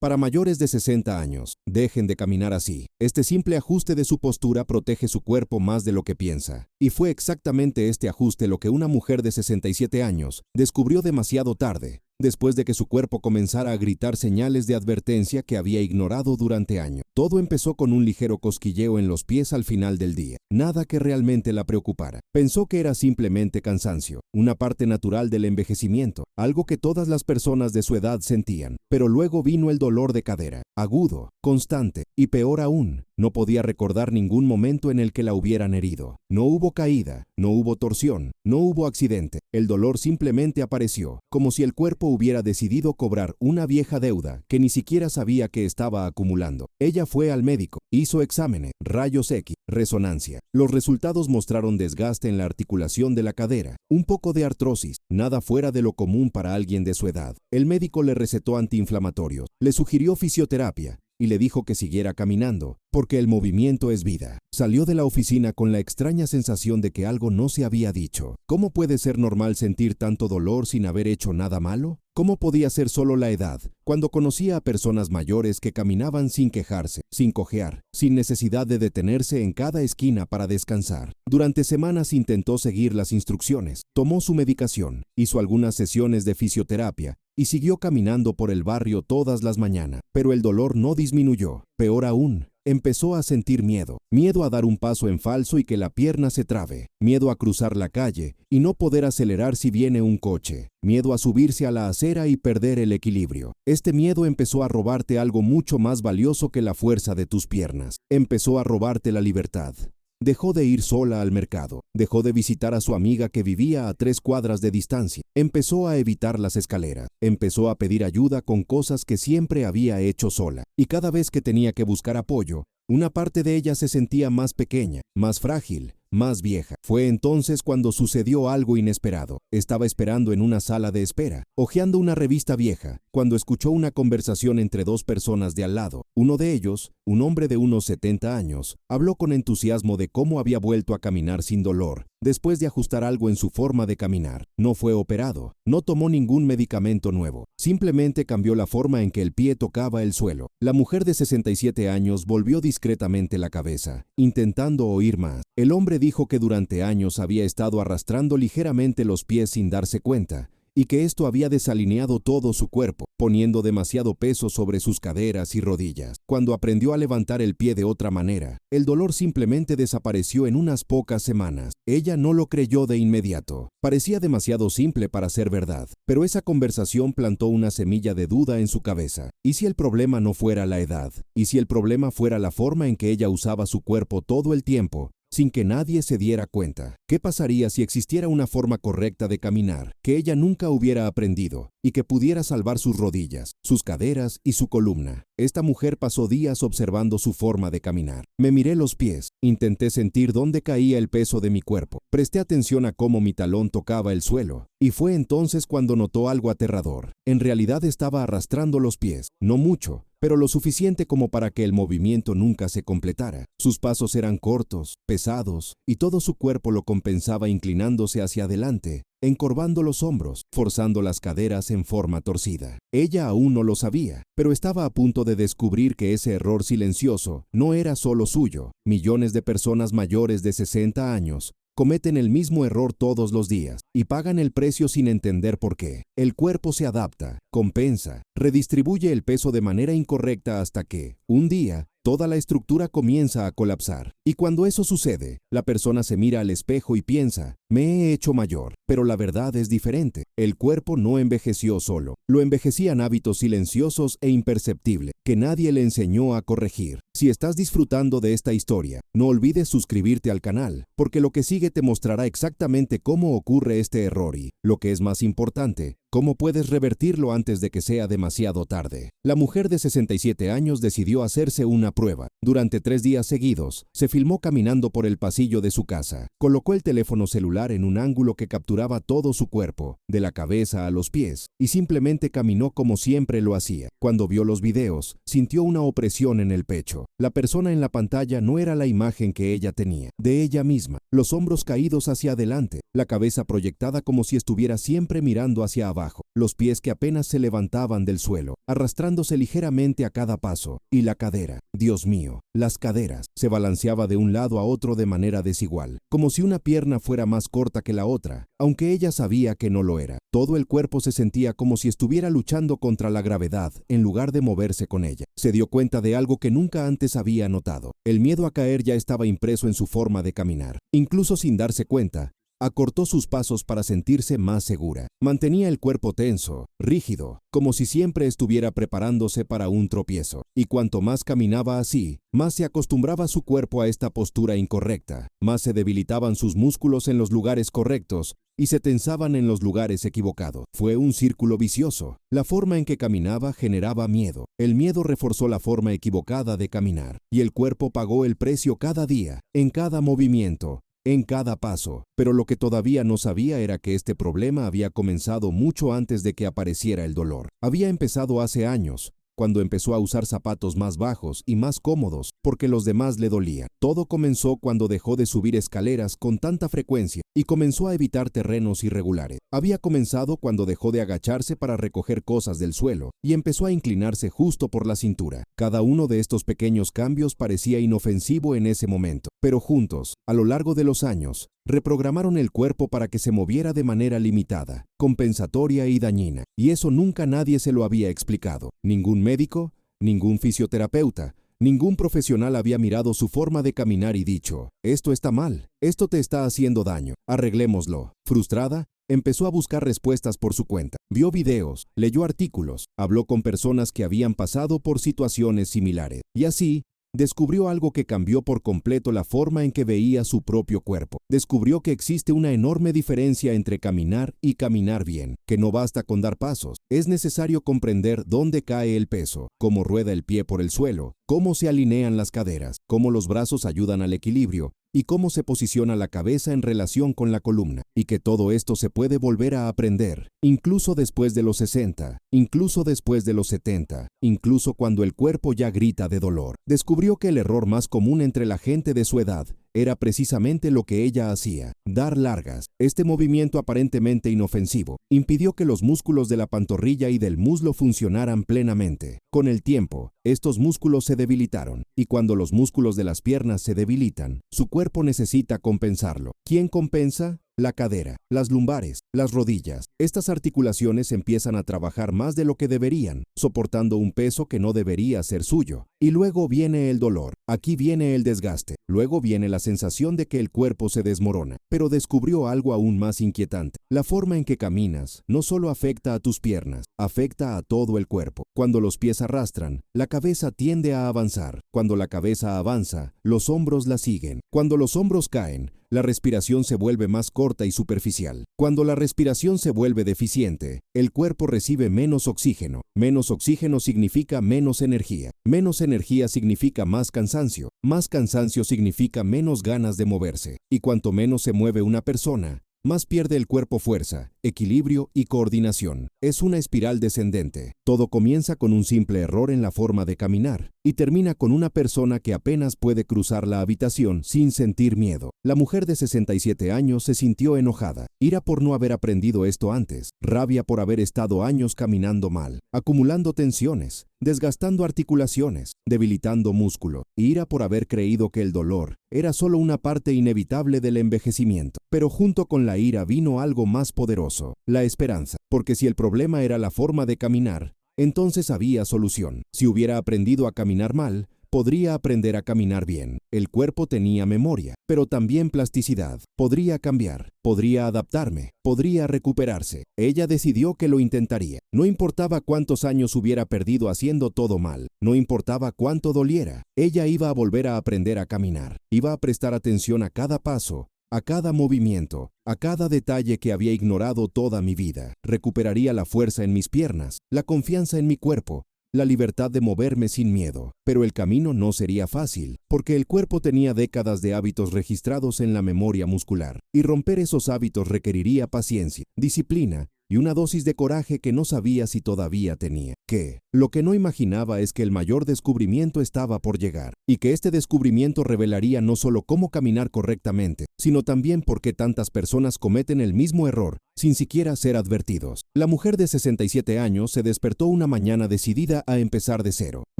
Para mayores de 60 años, dejen de caminar así. Este simple ajuste de su postura protege su cuerpo más de lo que piensa. Y fue exactamente este ajuste lo que una mujer de 67 años descubrió demasiado tarde, después de que su cuerpo comenzara a gritar señales de advertencia que había ignorado durante años. Todo empezó con un ligero cosquilleo en los pies al final del día. Nada que realmente la preocupara. Pensó que era simplemente cansancio, una parte natural del envejecimiento, algo que todas las personas de su edad sentían. Pero luego vino el dolor de cadera, agudo, constante, y peor aún, no podía recordar ningún momento en el que la hubieran herido. No hubo caída, no hubo torsión, no hubo accidente. El dolor simplemente apareció, como si el cuerpo hubiera decidido cobrar una vieja deuda que ni siquiera sabía que estaba acumulando. Ella fue al médico, hizo exámenes, rayos X, resonancia. Los resultados mostraron desgaste en la articulación de la cadera, un poco de artrosis, nada fuera de lo común para alguien de su edad. El médico le recetó antiinflamatorios, le sugirió fisioterapia y le dijo que siguiera caminando, porque el movimiento es vida. Salió de la oficina con la extraña sensación de que algo no se había dicho. ¿Cómo puede ser normal sentir tanto dolor sin haber hecho nada malo? ¿Cómo podía ser solo la edad, cuando conocía a personas mayores que caminaban sin quejarse, sin cojear, sin necesidad de detenerse en cada esquina para descansar? Durante semanas intentó seguir las instrucciones, tomó su medicación, hizo algunas sesiones de fisioterapia y siguió caminando por el barrio todas las mañanas. Pero el dolor no disminuyó. Peor aún, empezó a sentir miedo. Miedo a dar un paso en falso y que la pierna se trabe. Miedo a cruzar la calle y no poder acelerar si viene un coche. Miedo a subirse a la acera y perder el equilibrio. Este miedo empezó a robarte algo mucho más valioso que la fuerza de tus piernas. Empezó a robarte la libertad. Dejó de ir sola al mercado, dejó de visitar a su amiga que vivía a 3 cuadras de distancia, empezó a evitar las escaleras, empezó a pedir ayuda con cosas que siempre había hecho sola, y cada vez que tenía que buscar apoyo, una parte de ella se sentía más pequeña, más frágil, más vieja. Fue entonces cuando sucedió algo inesperado. Estaba esperando en una sala de espera, hojeando una revista vieja, cuando escuchó una conversación entre 2 personas de al lado. Uno de ellos, un hombre de unos 70 años, habló con entusiasmo de cómo había vuelto a caminar sin dolor, después de ajustar algo en su forma de caminar. No fue operado, no tomó ningún medicamento nuevo, simplemente cambió la forma en que el pie tocaba el suelo. La mujer de 67 años volvió discretamente la cabeza, intentando oír más. El hombre dijo que durante años había estado arrastrando ligeramente los pies sin darse cuenta, y que esto había desalineado todo su cuerpo, poniendo demasiado peso sobre sus caderas y rodillas. Cuando aprendió a levantar el pie de otra manera, el dolor simplemente desapareció en unas pocas semanas. Ella no lo creyó de inmediato. Parecía demasiado simple para ser verdad, pero esa conversación plantó una semilla de duda en su cabeza. ¿Y si el problema no fuera la edad? ¿Y si el problema fuera la forma en que ella usaba su cuerpo todo el tiempo, sin que nadie se diera cuenta? ¿Qué pasaría si existiera una forma correcta de caminar, que ella nunca hubiera aprendido, y que pudiera salvar sus rodillas, sus caderas y su columna? Esta mujer pasó días observando su forma de caminar. Me miré los pies, intenté sentir dónde caía el peso de mi cuerpo, presté atención a cómo mi talón tocaba el suelo, y fue entonces cuando notó algo aterrador. En realidad estaba arrastrando los pies, no mucho, pero lo suficiente como para que el movimiento nunca se completara. Sus pasos eran cortos, pesados, y todo su cuerpo lo compensaba inclinándose hacia adelante, encorvando los hombros, forzando las caderas en forma torcida. Ella aún no lo sabía, pero estaba a punto de descubrir que ese error silencioso no era solo suyo. Millones de personas mayores de 60 años cometen el mismo error todos los días y pagan el precio sin entender por qué. El cuerpo se adapta, compensa, redistribuye el peso de manera incorrecta hasta que, un día, toda la estructura comienza a colapsar. Y cuando eso sucede, la persona se mira al espejo y piensa, me he hecho mayor. Pero la verdad es diferente. El cuerpo no envejeció solo. Lo envejecían hábitos silenciosos e imperceptibles que nadie le enseñó a corregir. Si estás disfrutando de esta historia, no olvides suscribirte al canal, porque lo que sigue te mostrará exactamente cómo ocurre este error y, lo que es más importante, cómo puedes revertirlo antes de que sea demasiado tarde. La mujer de 67 años decidió hacerse una prueba. Durante 3 días seguidos, se filmó caminando por el pasillo de su casa. Colocó el teléfono celular en un ángulo que capturaba todo su cuerpo, de la cabeza a los pies, y simplemente caminó como siempre lo hacía. Cuando vio los videos, sintió una opresión en el pecho. La persona en la pantalla no era la imagen que ella tenía, de ella misma. Los hombros caídos hacia adelante, la cabeza proyectada como si estuviera siempre mirando hacia abajo. abajo, los pies que apenas se levantaban del suelo, arrastrándose ligeramente a cada paso, y la cadera, Dios mío, las caderas, se balanceaba de un lado a otro de manera desigual, como si una pierna fuera más corta que la otra, aunque ella sabía que no lo era. Todo el cuerpo se sentía como si estuviera luchando contra la gravedad en lugar de moverse con ella. Se dio cuenta de algo que nunca antes había notado. El miedo a caer ya estaba impreso en su forma de caminar. Incluso sin darse cuenta, acortó sus pasos para sentirse más segura. Mantenía el cuerpo tenso, rígido, como si siempre estuviera preparándose para un tropiezo. Y cuanto más caminaba así, más se acostumbraba su cuerpo a esta postura incorrecta, más se debilitaban sus músculos en los lugares correctos y se tensaban en los lugares equivocados. Fue un círculo vicioso. La forma en que caminaba generaba miedo. El miedo reforzó la forma equivocada de caminar, y el cuerpo pagó el precio cada día, en cada movimiento, en cada paso. Pero lo que todavía no sabía era que este problema había comenzado mucho antes de que apareciera el dolor. Había empezado hace años, cuando empezó a usar zapatos más bajos y más cómodos, porque los demás le dolían. Todo comenzó cuando dejó de subir escaleras con tanta frecuencia y comenzó a evitar terrenos irregulares. Había comenzado cuando dejó de agacharse para recoger cosas del suelo y empezó a inclinarse justo por la cintura. Cada uno de estos pequeños cambios parecía inofensivo en ese momento, pero juntos, a lo largo de los años, reprogramaron el cuerpo para que se moviera de manera limitada, compensatoria y dañina. Y eso nunca nadie se lo había explicado. Ningún médico, ningún fisioterapeuta, ningún profesional había mirado su forma de caminar y dicho, esto está mal, esto te está haciendo daño, arreglémoslo. Frustrada, empezó a buscar respuestas por su cuenta. Vio videos, leyó artículos, habló con personas que habían pasado por situaciones similares. Y así, descubrió algo que cambió por completo la forma en que veía su propio cuerpo. Descubrió que existe una enorme diferencia entre caminar y caminar bien, que no basta con dar pasos. Es necesario comprender dónde cae el peso, cómo rueda el pie por el suelo, cómo se alinean las caderas, cómo los brazos ayudan al equilibrio y cómo se posiciona la cabeza en relación con la columna, y que todo esto se puede volver a aprender, incluso después de los 60, incluso después de los 70, incluso cuando el cuerpo ya grita de dolor. Descubrió que el error más común entre la gente de su edad era precisamente lo que ella hacía, dar largas. Este movimiento aparentemente inofensivo impidió que los músculos de la pantorrilla y del muslo funcionaran plenamente. Con el tiempo, estos músculos se debilitaron, y cuando los músculos de las piernas se debilitan, su cuerpo necesita compensarlo. ¿Quién compensa? La cadera, las lumbares, las rodillas. Estas articulaciones empiezan a trabajar más de lo que deberían, soportando un peso que no debería ser suyo. Y luego viene el dolor, aquí viene el desgaste, luego viene la sensación de que el cuerpo se desmorona. Pero descubrió algo aún más inquietante. La forma en que caminas no solo afecta a tus piernas, afecta a todo el cuerpo. Cuando los pies arrastran, la cabeza tiende a avanzar. Cuando la cabeza avanza, los hombros la siguen. Cuando los hombros caen, la respiración se vuelve más corta y superficial. Cuando la respiración se vuelve deficiente, el cuerpo recibe menos oxígeno. Menos oxígeno significa menos energía. Menos energía significa más cansancio. Más cansancio significa menos ganas de moverse. Y cuanto menos se mueve una persona, más pierde el cuerpo fuerza, equilibrio y coordinación. Es una espiral descendente. Todo comienza con un simple error en la forma de caminar y termina con una persona que apenas puede cruzar la habitación sin sentir miedo. La mujer de 67 años se sintió enojada, ira por no haber aprendido esto antes, rabia por haber estado años caminando mal, acumulando tensiones, desgastando articulaciones, debilitando músculo, ira por haber creído que el dolor era solo una parte inevitable del envejecimiento. Pero junto con la ira vino algo más poderoso, la esperanza, porque si el problema era la forma de caminar, entonces había solución. Si hubiera aprendido a caminar mal, podría aprender a caminar bien. El cuerpo tenía memoria, pero también plasticidad. Podría cambiar, podría adaptarme, podría recuperarse. Ella decidió que lo intentaría. No importaba cuántos años hubiera perdido haciendo todo mal, no importaba cuánto doliera. Ella iba a volver a aprender a caminar. Iba a prestar atención a cada paso, a cada movimiento, a cada detalle que había ignorado toda mi vida. Recuperaría la fuerza en mis piernas, la confianza en mi cuerpo, la libertad de moverme sin miedo. Pero el camino no sería fácil, porque el cuerpo tenía décadas de hábitos registrados en la memoria muscular, y romper esos hábitos requeriría paciencia, disciplina y una dosis de coraje que no sabía si todavía tenía. ¿Qué? Lo que no imaginaba es que el mayor descubrimiento estaba por llegar, y que este descubrimiento revelaría no solo cómo caminar correctamente, sino también por qué tantas personas cometen el mismo error sin siquiera ser advertidos. La mujer de 67 años se despertó una mañana decidida a empezar de cero.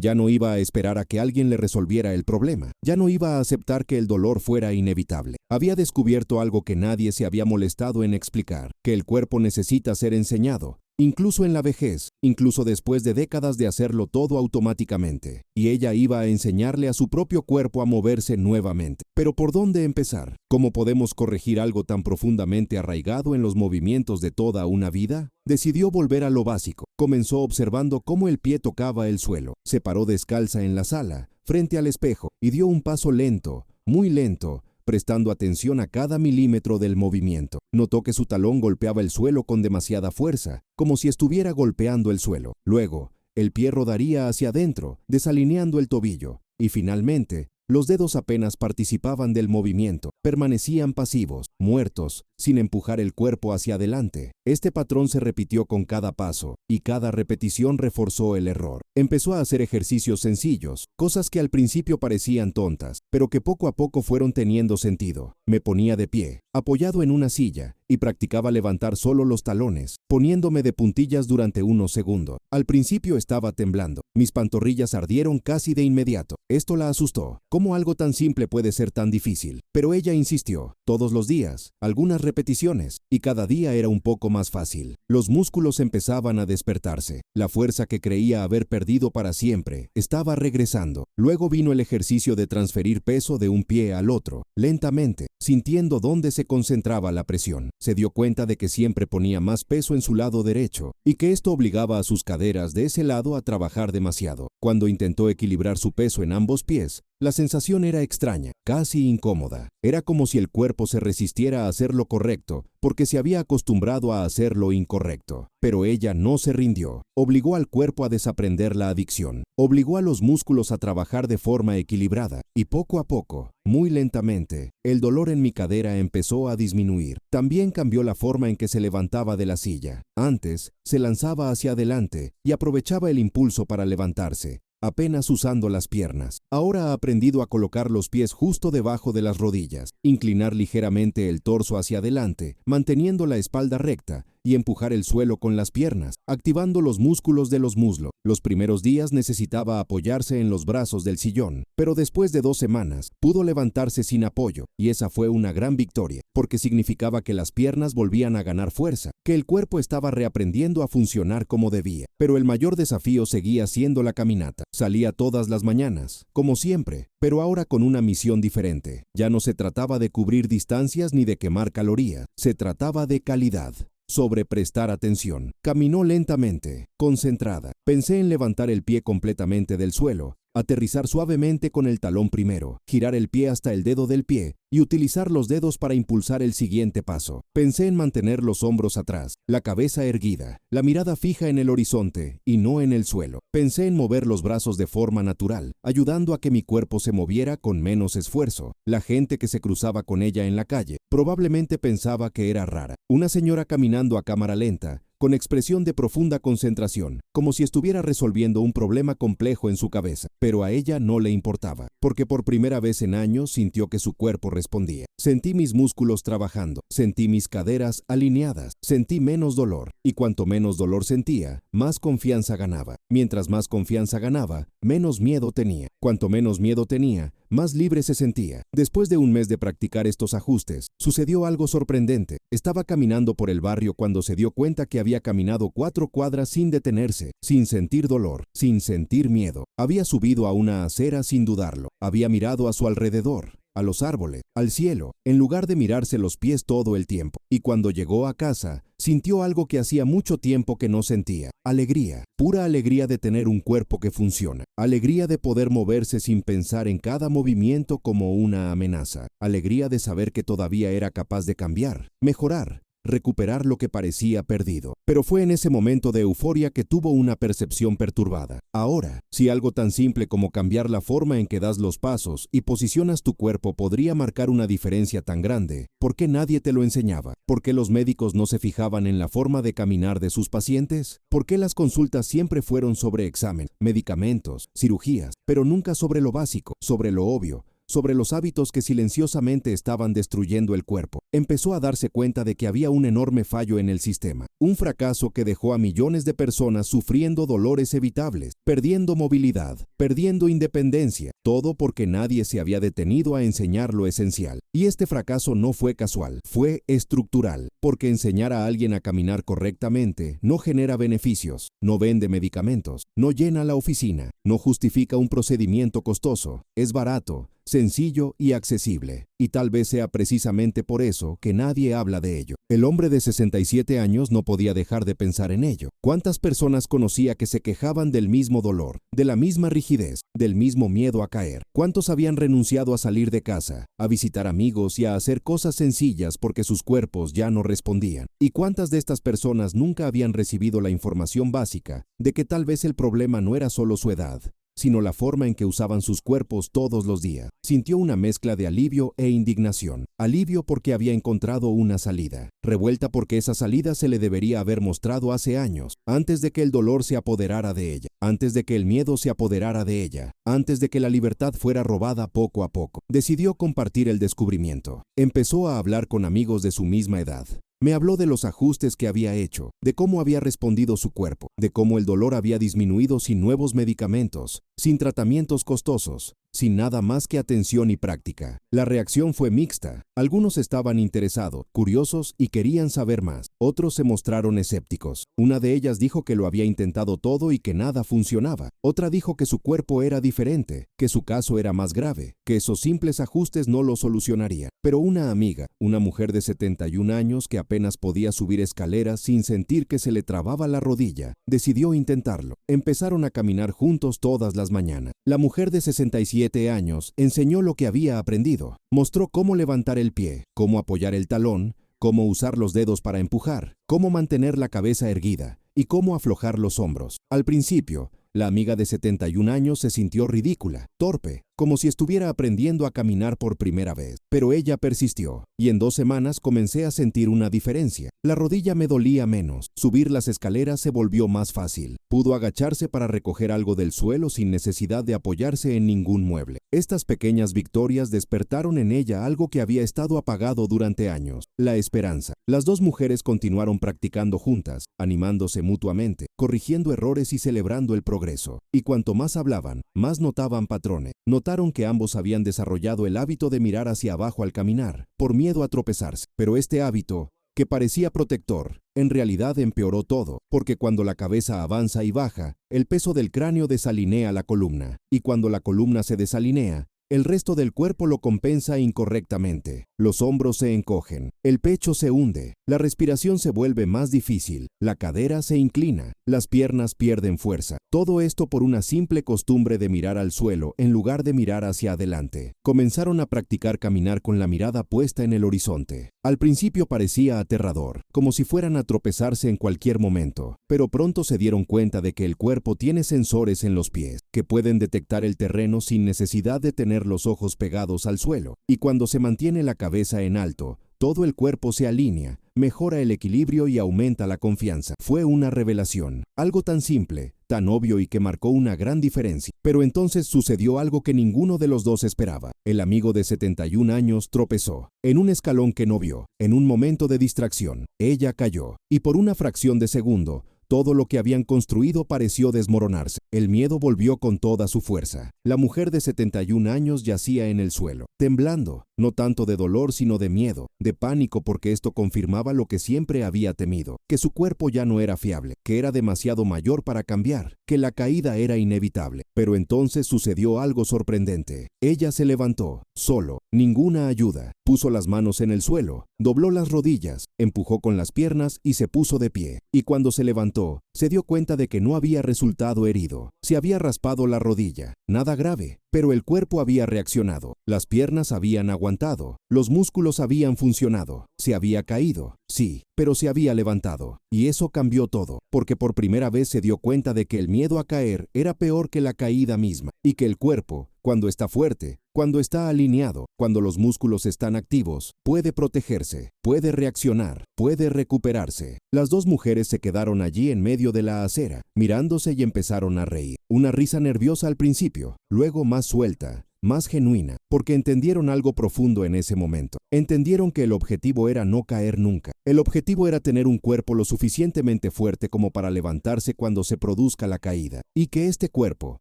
Ya no iba a esperar a que alguien le resolviera el problema. Ya no iba a aceptar que el dolor fuera inevitable. Había descubierto algo que nadie se había molestado en explicar, que el cuerpo necesita ser enseñado. Incluso en la vejez, incluso después de décadas de hacerlo todo automáticamente. Y ella iba a enseñarle a su propio cuerpo a moverse nuevamente. Pero ¿por dónde empezar? ¿Cómo podemos corregir algo tan profundamente arraigado en los movimientos de toda una vida? Decidió volver a lo básico. Comenzó observando cómo el pie tocaba el suelo. Se paró descalza en la sala, frente al espejo, y dio un paso lento, muy lento, prestando atención a cada milímetro del movimiento. Notó que su talón golpeaba el suelo con demasiada fuerza, como si estuviera golpeando el suelo. Luego, el pie rodaría hacia adentro, desalineando el tobillo. Y finalmente, los dedos apenas participaban del movimiento, permanecían pasivos, muertos, sin empujar el cuerpo hacia adelante. Este patrón se repitió con cada paso, y cada repetición reforzó el error. Empezó a hacer ejercicios sencillos, cosas que al principio parecían tontas, pero que poco a poco fueron teniendo sentido. Me ponía de pie, apoyado en una silla, y practicaba levantar solo los talones, poniéndome de puntillas durante unos segundos. Al principio estaba temblando. Mis pantorrillas ardieron casi de inmediato. Esto la asustó. ¿Cómo algo tan simple puede ser tan difícil? Pero ella insistió. Todos los días, algunas repeticiones, y cada día era un poco más fácil. Los músculos empezaban a despertarse. La fuerza que creía haber perdido para siempre estaba regresando. Luego vino el ejercicio de transferir peso de un pie al otro, lentamente, sintiendo dónde se concentraba la presión. Se dio cuenta de que siempre ponía más peso en su lado derecho, y que esto obligaba a sus caderas de ese lado a trabajar demasiado. Cuando intentó equilibrar su peso en ambos pies, la sensación era extraña, casi incómoda. Era como si el cuerpo se resistiera a hacer lo correcto, porque se había acostumbrado a hacer lo incorrecto. Pero ella no se rindió. Obligó al cuerpo a desaprender la adicción. Obligó a los músculos a trabajar de forma equilibrada. Y poco a poco, muy lentamente, el dolor en mi cadera empezó a disminuir. También cambió la forma en que se levantaba de la silla. Antes, se lanzaba hacia adelante y aprovechaba el impulso para levantarse, apenas usando las piernas. Ahora ha aprendido a colocar los pies justo debajo de las rodillas, inclinar ligeramente el torso hacia adelante, manteniendo la espalda recta, y empujar el suelo con las piernas, activando los músculos de los muslos. Los primeros días necesitaba apoyarse en los brazos del sillón, pero después de 2 semanas pudo levantarse sin apoyo, y esa fue una gran victoria, porque significaba que las piernas volvían a ganar fuerza, que el cuerpo estaba reaprendiendo a funcionar como debía. Pero el mayor desafío seguía siendo la caminata. Salía todas las mañanas, como siempre, pero ahora con una misión diferente. Ya no se trataba de cubrir distancias ni de quemar calorías, se trataba de calidad. Sobre prestar atención. Caminó lentamente, concentrada. Pensé en levantar el pie completamente del suelo, aterrizar suavemente con el talón primero, girar el pie hasta el dedo del pie y utilizar los dedos para impulsar el siguiente paso. Pensé en mantener los hombros atrás, la cabeza erguida, la mirada fija en el horizonte y no en el suelo. Pensé en mover los brazos de forma natural, ayudando a que mi cuerpo se moviera con menos esfuerzo. La gente que se cruzaba con ella en la calle probablemente pensaba que era rara. Una señora caminando a cámara lenta, con expresión de profunda concentración, como si estuviera resolviendo un problema complejo en su cabeza. Pero a ella no le importaba, porque por primera vez en años sintió que su cuerpo respondía. Sentí mis músculos trabajando, sentí mis caderas alineadas, sentí menos dolor, y cuanto menos dolor sentía, más confianza ganaba. Mientras más confianza ganaba, menos miedo tenía. Cuanto menos miedo tenía, más libre se sentía. Después de un mes de practicar estos ajustes, sucedió algo sorprendente. Estaba caminando por el barrio cuando se dio cuenta que había caminado 4 cuadras sin detenerse, sin sentir dolor, sin sentir miedo. Había subido a una acera sin dudarlo. Había mirado a su alrededor, a los árboles, al cielo, en lugar de mirarse los pies todo el tiempo. Y cuando llegó a casa, sintió algo que hacía mucho tiempo que no sentía. Alegría, pura alegría de tener un cuerpo que funciona. Alegría de poder moverse sin pensar en cada movimiento como una amenaza. Alegría de saber que todavía era capaz de cambiar, mejorar, recuperar lo que parecía perdido. Pero fue en ese momento de euforia que tuvo una percepción perturbada. Ahora, si algo tan simple como cambiar la forma en que das los pasos y posicionas tu cuerpo podría marcar una diferencia tan grande, ¿por qué nadie te lo enseñaba? ¿Por qué los médicos no se fijaban en la forma de caminar de sus pacientes? ¿Por qué las consultas siempre fueron sobre examen, medicamentos, cirugías, pero nunca sobre lo básico, sobre lo obvio, sobre los hábitos que silenciosamente estaban destruyendo el cuerpo? Empezó a darse cuenta de que había un enorme fallo en el sistema, un fracaso que dejó a millones de personas sufriendo dolores evitables, perdiendo movilidad, perdiendo independencia, todo porque nadie se había detenido a enseñar lo esencial. Y este fracaso no fue casual, fue estructural, porque enseñar a alguien a caminar correctamente no genera beneficios, no vende medicamentos, no llena la oficina, no justifica un procedimiento costoso, es barato, sencillo y accesible. Y tal vez sea precisamente por eso que nadie habla de ello. El hombre de 67 años no podía dejar de pensar en ello. ¿Cuántas personas conocía que se quejaban del mismo dolor, de la misma rigidez, del mismo miedo a caer? ¿Cuántos habían renunciado a salir de casa, a visitar amigos y a hacer cosas sencillas porque sus cuerpos ya no respondían? ¿Y cuántas de estas personas nunca habían recibido la información básica de que tal vez el problema no era solo su edad, sino la forma en que usaban sus cuerpos todos los días? Sintió una mezcla de alivio e indignación. Alivio porque había encontrado una salida. Revuelta porque esa salida se le debería haber mostrado hace años, antes de que el dolor se apoderara de ella, antes de que el miedo se apoderara de ella, antes de que la libertad fuera robada poco a poco. Decidió compartir el descubrimiento. Empezó a hablar con amigos de su misma edad. Me habló de los ajustes que había hecho, de cómo había respondido su cuerpo, de cómo el dolor había disminuido sin nuevos medicamentos, sin tratamientos costosos, sin nada más que atención y práctica. La reacción fue mixta. Algunos estaban interesados, curiosos y querían saber más. Otros se mostraron escépticos. Una de ellas dijo que lo había intentado todo y que nada funcionaba. Otra dijo que su cuerpo era diferente, que su caso era más grave, que esos simples ajustes no lo solucionarían. Pero una amiga, una mujer de 71 años que apenas podía subir escaleras sin sentir que se le trababa la rodilla, decidió intentarlo. Empezaron a caminar juntos todas las mañanas. La mujer de 67 años enseñó lo que había aprendido. Mostró cómo levantar el pie, cómo apoyar el talón, cómo usar los dedos para empujar, cómo mantener la cabeza erguida y cómo aflojar los hombros. Al principio, la amiga de 71 años se sintió ridícula, torpe, como si estuviera aprendiendo a caminar por primera vez. Pero ella persistió, y en 2 semanas comencé a sentir una diferencia. La rodilla me dolía menos, subir las escaleras se volvió más fácil. Pudo agacharse para recoger algo del suelo sin necesidad de apoyarse en ningún mueble. Estas pequeñas victorias despertaron en ella algo que había estado apagado durante años: la esperanza. Las dos mujeres continuaron practicando juntas, animándose mutuamente, corrigiendo errores y celebrando el progreso. Y cuanto más hablaban, más notaban patrones. Notaron que ambos habían desarrollado el hábito de mirar hacia abajo al caminar, por miedo a tropezarse. Pero este hábito, que parecía protector, en realidad empeoró todo, porque cuando la cabeza avanza y baja, el peso del cráneo desalinea la columna, y cuando la columna se desalinea, el resto del cuerpo lo compensa incorrectamente. Los hombros se encogen, el pecho se hunde, la respiración se vuelve más difícil, la cadera se inclina, las piernas pierden fuerza. Todo esto por una simple costumbre de mirar al suelo en lugar de mirar hacia adelante. Comenzaron a practicar caminar con la mirada puesta en el horizonte. Al principio parecía aterrador, como si fueran a tropezarse en cualquier momento, pero pronto se dieron cuenta de que el cuerpo tiene sensores en los pies, que pueden detectar el terreno sin necesidad de tener los ojos pegados al suelo, y cuando se mantiene la cabeza en alto, todo el cuerpo se alinea, mejora el equilibrio y aumenta la confianza. Fue una revelación, algo tan simple, tan obvio y que marcó una gran diferencia. Pero entonces sucedió algo que ninguno de los dos esperaba. El amigo de 71 años tropezó, en un escalón que no vio, en un momento de distracción. Ella cayó, y por una fracción de segundo, todo lo que habían construido pareció desmoronarse. El miedo volvió con toda su fuerza. La mujer de 71 años yacía en el suelo, temblando, no tanto de dolor sino de miedo, de pánico, porque esto confirmaba lo que siempre había temido, que su cuerpo ya no era fiable, que era demasiado mayor para cambiar, que la caída era inevitable. Pero entonces sucedió algo sorprendente. Ella se levantó, solo, ninguna ayuda, puso las manos en el suelo, dobló las rodillas, empujó con las piernas y se puso de pie. Y cuando se levantó, se dio cuenta de que no había resultado herido. Se había raspado la rodilla. Nada grave, pero el cuerpo había reaccionado, las piernas habían aguantado, los músculos habían funcionado, se había caído, sí, pero se había levantado. Y eso cambió todo, porque por primera vez se dio cuenta de que el miedo a caer era peor que la caída misma, y que el cuerpo, cuando está fuerte, cuando está alineado, cuando los músculos están activos, puede protegerse, puede reaccionar, puede recuperarse. Las dos mujeres se quedaron allí en medio de la acera, mirándose y empezaron a reír. Una risa nerviosa al principio, luego más suelta, más genuina, porque entendieron algo profundo en ese momento. Entendieron que el objetivo era no caer nunca. El objetivo era tener un cuerpo lo suficientemente fuerte como para levantarse cuando se produzca la caída. Y que este cuerpo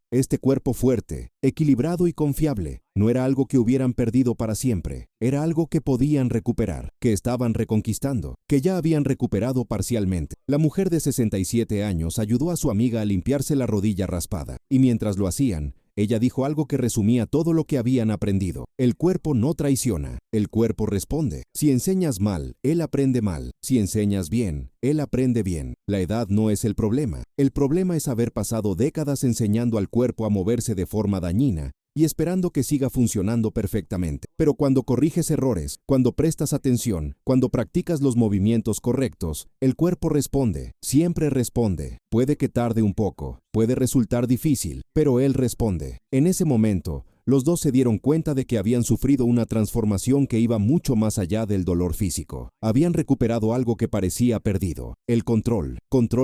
fuerte, equilibrado y confiable, no era algo que hubieran perdido para siempre. Era algo que podían recuperar, que estaban reconquistando, que ya habían recuperado parcialmente. La mujer de 67 años ayudó a su amiga a limpiarse la rodilla raspada, y mientras lo hacían, ella dijo algo que resumía todo lo que habían aprendido. El cuerpo no traiciona, el cuerpo responde. Si enseñas mal, él aprende mal. Si enseñas bien, él aprende bien. La edad no es el problema. El problema es haber pasado décadas enseñando al cuerpo a moverse de forma dañina y esperando que siga funcionando perfectamente. Pero cuando corriges errores, cuando prestas atención, cuando practicas los movimientos correctos, el cuerpo responde, siempre responde. Puede que tarde un poco, puede resultar difícil, pero él responde. En ese momento, los dos se dieron cuenta de que habían sufrido una transformación que iba mucho más allá del dolor físico. Habían recuperado algo que parecía perdido: el control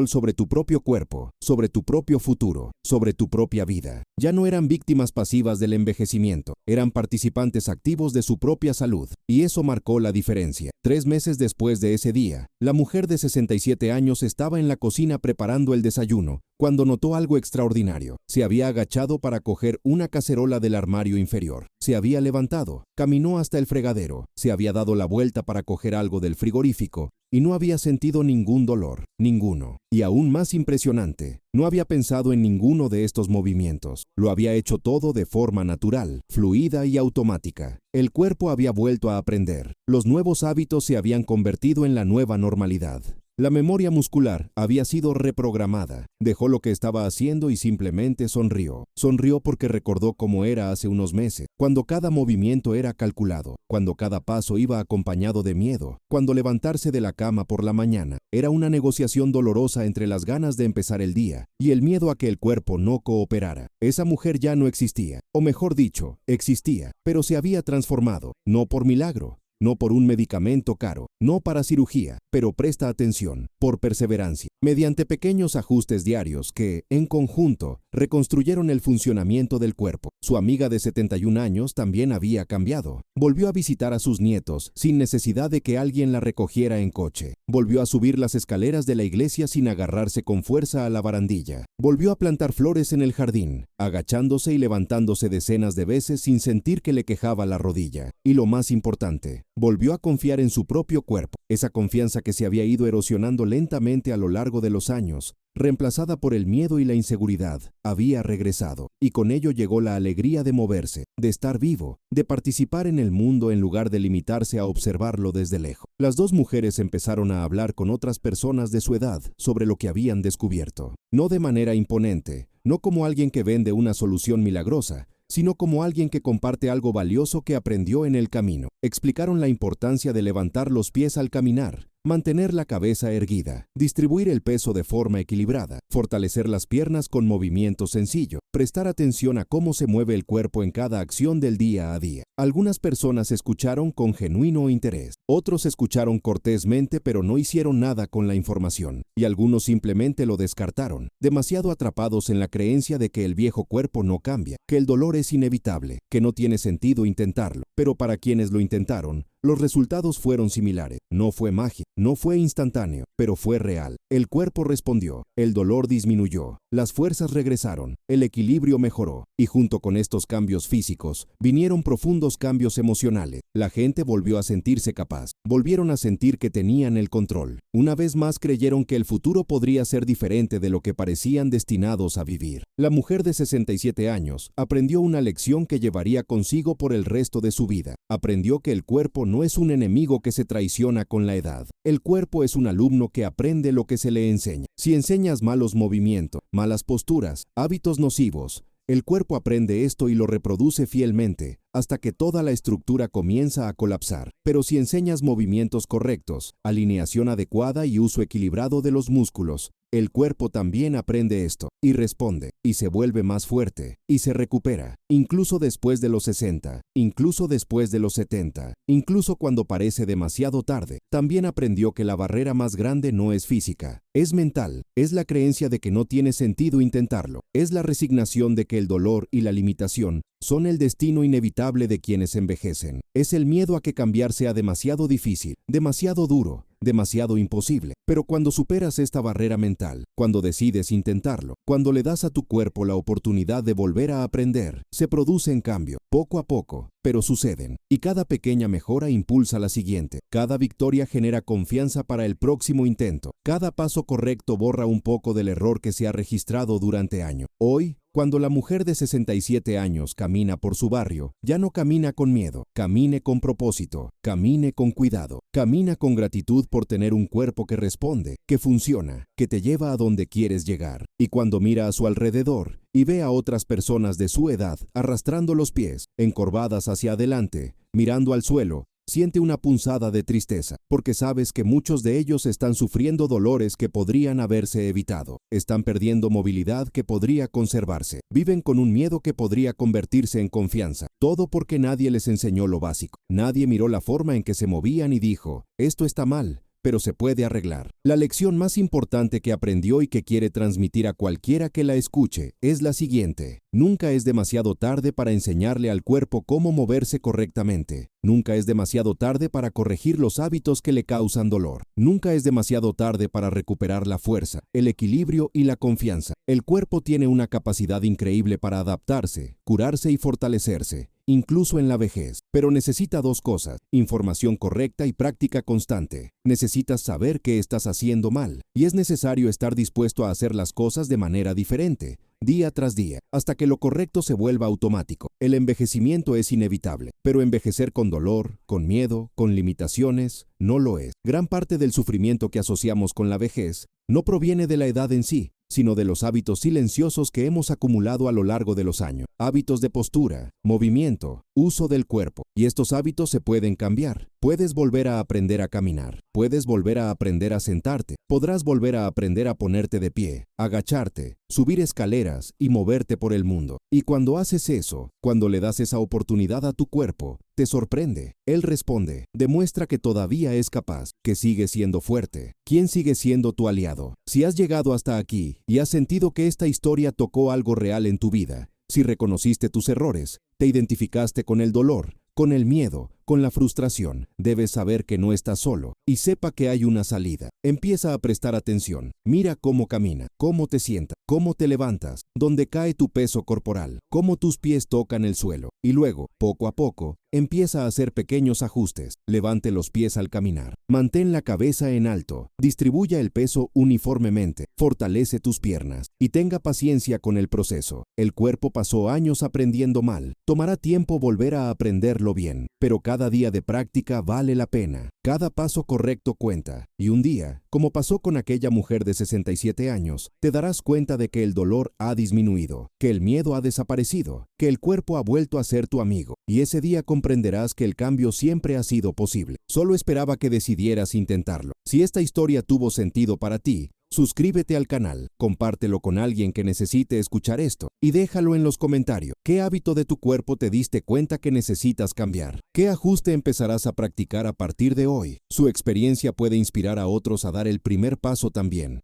sobre tu propio cuerpo, sobre tu propio futuro, sobre tu propia vida. Ya no eran víctimas pasivas del envejecimiento, eran participantes activos de su propia salud, y eso marcó la diferencia. 3 meses después de ese día, la mujer de 67 años estaba en la cocina preparando el desayuno, cuando notó algo extraordinario. Se había agachado para coger una cacerola del armario inferior. Se había levantado, caminó hasta el fregadero, se había dado la vuelta para coger algo del frigorífico y no había sentido ningún dolor, ninguno. Y aún más impresionante, no había pensado en ninguno de estos movimientos. Lo había hecho todo de forma natural, fluida y automática. El cuerpo había vuelto a aprender. Los nuevos hábitos se habían convertido en la nueva normalidad. La memoria muscular había sido reprogramada. Dejó lo que estaba haciendo y simplemente sonrió. Sonrió porque recordó cómo era hace unos meses, cuando cada movimiento era calculado, cuando cada paso iba acompañado de miedo, cuando levantarse de la cama por la mañana era una negociación dolorosa entre las ganas de empezar el día y el miedo a que el cuerpo no cooperara. Esa mujer ya no existía, o mejor dicho, existía, pero se había transformado, no por milagro, no por un medicamento caro, no para cirugía, pero presta atención, por perseverancia, mediante pequeños ajustes diarios que, en conjunto, reconstruyeron el funcionamiento del cuerpo. Su amiga de 71 años también había cambiado. Volvió a visitar a sus nietos sin necesidad de que alguien la recogiera en coche. Volvió a subir las escaleras de la iglesia sin agarrarse con fuerza a la barandilla. Volvió a plantar flores en el jardín, agachándose y levantándose decenas de veces sin sentir que le quejaba la rodilla. Y lo más importante, volvió a confiar en su propio cuerpo. Esa confianza que se había ido erosionando lentamente a lo largo de los años, reemplazada por el miedo y la inseguridad, había regresado, y con ello llegó la alegría de moverse, de estar vivo, de participar en el mundo en lugar de limitarse a observarlo desde lejos. Las dos mujeres empezaron a hablar con otras personas de su edad sobre lo que habían descubierto, no de manera imponente, no como alguien que vende una solución milagrosa, sino como alguien que comparte algo valioso que aprendió en el camino. Explicaron la importancia de levantar los pies al caminar, mantener la cabeza erguida, distribuir el peso de forma equilibrada, fortalecer las piernas con movimiento sencillo, prestar atención a cómo se mueve el cuerpo en cada acción del día a día. Algunas personas escucharon con genuino interés, otros escucharon cortésmente pero no hicieron nada con la información, y algunos simplemente lo descartaron, demasiado atrapados en la creencia de que el viejo cuerpo no cambia, que el dolor es inevitable, que no tiene sentido intentarlo. Pero para quienes lo intentaron, los resultados fueron similares. No fue magia, no fue instantáneo, pero fue real. El cuerpo respondió, el dolor disminuyó, las fuerzas regresaron, el equilibrio mejoró, y junto con estos cambios físicos, vinieron profundos cambios emocionales. La gente volvió a sentirse capaz, volvieron a sentir que tenían el control. Una vez más creyeron que el futuro podría ser diferente de lo que parecían destinados a vivir. La mujer de 67 años aprendió una lección que llevaría consigo por el resto de su vida. Aprendió que el cuerpo no es un enemigo que se traiciona con la edad. El cuerpo es un alumno que aprende lo que se le enseña. Si enseñas malos movimientos, malas posturas, hábitos nocivos, El cuerpo aprende esto y lo reproduce fielmente, hasta que toda la estructura comienza a colapsar. Pero si enseñas movimientos correctos, alineación adecuada y uso equilibrado de los músculos, el cuerpo también aprende esto, y responde, y se vuelve más fuerte, y se recupera, incluso después de los 60, incluso después de los 70, incluso cuando parece demasiado tarde. También aprendió que la barrera más grande no es física, es mental, es la creencia de que no tiene sentido intentarlo, es la resignación de que el dolor y la limitación son el destino inevitable de quienes envejecen. Es el miedo a que cambiar sea demasiado difícil, demasiado duro, demasiado imposible. Pero cuando superas esta barrera mental, cuando decides intentarlo, cuando le das a tu cuerpo la oportunidad de volver a aprender, se produce en cambio, poco a poco, pero suceden. Y cada pequeña mejora impulsa la siguiente. Cada victoria genera confianza para el próximo intento. Cada paso correcto borra un poco del error que se ha registrado durante años. Hoy, cuando la mujer de 67 años camina por su barrio, ya no camina con miedo, camine con propósito, camine con cuidado, camina con gratitud por tener un cuerpo que responde, que funciona, que te lleva a donde quieres llegar. Y cuando mira a su alrededor y ve a otras personas de su edad arrastrando los pies, encorvadas hacia adelante, mirando al suelo, siente una punzada de tristeza, porque sabes que muchos de ellos están sufriendo dolores que podrían haberse evitado. Están perdiendo movilidad que podría conservarse. Viven con un miedo que podría convertirse en confianza. Todo porque nadie les enseñó lo básico. Nadie miró la forma en que se movían y dijo, esto está mal, pero se puede arreglar. La lección más importante que aprendió y que quiere transmitir a cualquiera que la escuche es la siguiente. Nunca es demasiado tarde para enseñarle al cuerpo cómo moverse correctamente. Nunca es demasiado tarde para corregir los hábitos que le causan dolor. Nunca es demasiado tarde para recuperar la fuerza, el equilibrio y la confianza. El cuerpo tiene una capacidad increíble para adaptarse, curarse y fortalecerse, incluso en la vejez. Pero necesita dos cosas: información correcta y práctica constante. Necesitas saber qué estás haciendo mal, y es necesario estar dispuesto a hacer las cosas de manera diferente, día tras día, hasta que lo correcto se vuelva automático. El envejecimiento es inevitable, pero envejecer con dolor, con miedo, con limitaciones, no lo es. Gran parte del sufrimiento que asociamos con la vejez no proviene de la edad en sí, sino de los hábitos silenciosos que hemos acumulado a lo largo de los años. Hábitos de postura, movimiento, uso del cuerpo. Y estos hábitos se pueden cambiar. Puedes volver a aprender a caminar. Puedes volver a aprender a sentarte. Podrás volver a aprender a ponerte de pie, agacharte, subir escaleras y moverte por el mundo. Y cuando haces eso, cuando le das esa oportunidad a tu cuerpo, te sorprende. Él responde, demuestra que todavía es capaz, que sigue siendo fuerte. ¿Quién sigue siendo tu aliado? Si has llegado hasta aquí y has sentido que esta historia tocó algo real en tu vida, si reconociste tus errores, te identificaste con el dolor, con el miedo, con la frustración, debes saber que no estás solo y sepa que hay una salida. Empieza a prestar atención. Mira cómo camina, cómo te sientas, cómo te levantas, dónde cae tu peso corporal, cómo tus pies tocan el suelo. Y luego, poco a poco, empieza a hacer pequeños ajustes. Levante los pies al caminar. Mantén la cabeza en alto. Distribuya el peso uniformemente. Fortalece tus piernas y tenga paciencia con el proceso. El cuerpo pasó años aprendiendo mal. Tomará tiempo volver a aprenderlo bien, pero cada día de práctica vale la pena. Cada paso correcto cuenta. Y un día, como pasó con aquella mujer de 67 años, te darás cuenta de que el dolor ha disminuido, que el miedo ha desaparecido, que el cuerpo ha vuelto a ser tu amigo. Y ese día comprenderás que el cambio siempre ha sido posible. Solo esperaba que decidieras intentarlo. Si esta historia tuvo sentido para ti, suscríbete al canal, compártelo con alguien que necesite escuchar esto y déjalo en los comentarios. ¿Qué hábito de tu cuerpo te diste cuenta que necesitas cambiar? ¿Qué ajuste empezarás a practicar a partir de hoy? Su experiencia puede inspirar a otros a dar el primer paso también.